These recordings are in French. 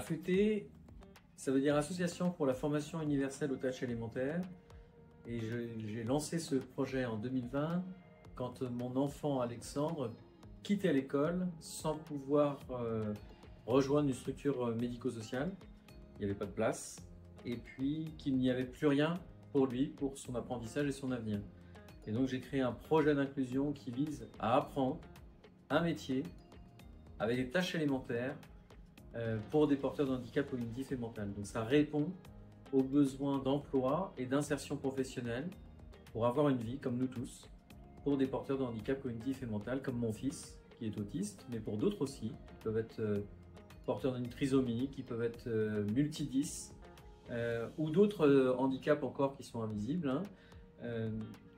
AFUT, ça veut dire Association pour la formation universelle aux tâches élémentaires. Et j'ai lancé ce projet en 2020 quand mon enfant Alexandre quittait l'école sans pouvoir rejoindre une structure médico-sociale. Il n'y avait pas de place. Et puis qu'il n'y avait plus rien pour lui, pour son apprentissage et son avenir. Et donc j'ai créé un projet d'inclusion qui vise à apprendre un métier avec des tâches élémentaires pour des porteurs de handicap cognitif et mental. Donc ça répond aux besoins d'emploi et d'insertion professionnelle pour avoir une vie comme nous tous, pour des porteurs de handicap cognitif et mental comme mon fils qui est autiste, mais pour d'autres aussi, qui peuvent être porteurs d'une trisomie, qui peuvent être multidys, ou d'autres handicaps encore qui sont invisibles.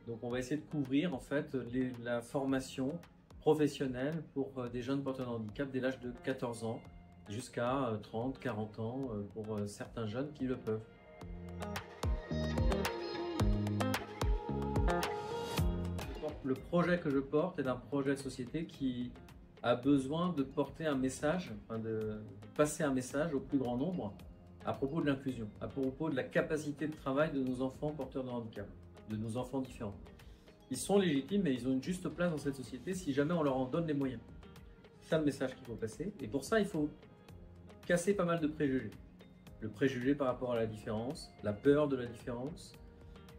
Donc on va essayer de couvrir en fait la formation professionnelle pour des jeunes porteurs de handicap dès l'âge de 14 ans jusqu'à 30, 40 ans pour certains jeunes qui le peuvent. Le projet que je porte est un projet de société qui a besoin de porter un message, de passer un message au plus grand nombre à propos de l'inclusion, à propos de la capacité de travail de nos enfants porteurs de handicap, de nos enfants différents. Ils sont légitimes et ils ont une juste place dans cette société si jamais on leur en donne les moyens. C'est ça le message qu'il faut passer. Et pour ça, il faut casser pas mal de préjugés. Le préjugé par rapport à la différence, la peur de la différence,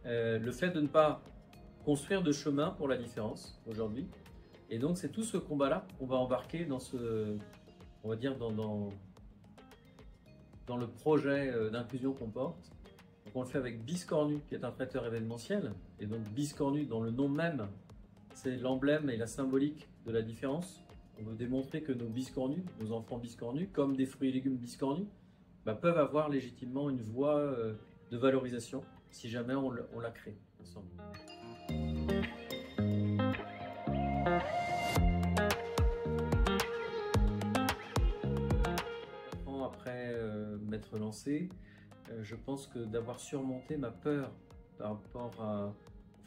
le fait de ne pas construire de chemin pour la différence aujourd'hui. Et donc c'est tout ce combat-là qu'on va embarquer dans ce, on va dire dans le projet d'inclusion qu'on porte. Donc on le fait avec Biscornu, qui est un traiteur événementiel. Et donc Biscornu, dans le nom même, c'est l'emblème et la symbolique de la différence. On veut démontrer que nos biscornus, nos enfants biscornus, comme des fruits et légumes biscornus, peuvent avoir légitimement une voie de valorisation si jamais on la crée ensemble. Après m'être lancé, je pense que d'avoir surmonté ma peur par rapport à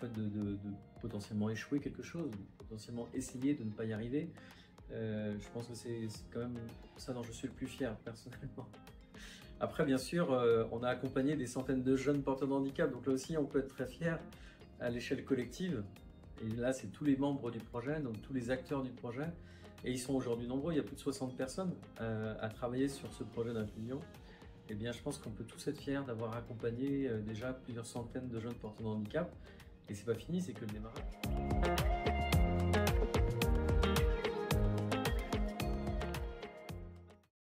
de potentiellement échouer quelque chose, potentiellement essayer de ne pas y arriver, je pense que c'est quand même ça dont je suis le plus fier personnellement. Après, bien sûr, on a accompagné des centaines de jeunes porteurs de handicap, donc là aussi on peut être très fier à l'échelle collective. Et là, c'est tous les membres du projet, donc tous les acteurs du projet. Et ils sont aujourd'hui nombreux, il y a plus de 60 personnes à travailler sur ce projet d'inclusion. Eh bien, je pense qu'on peut tous être fiers d'avoir accompagné déjà plusieurs centaines de jeunes porteurs de handicap. Et c'est pas fini, c'est que le démarrage.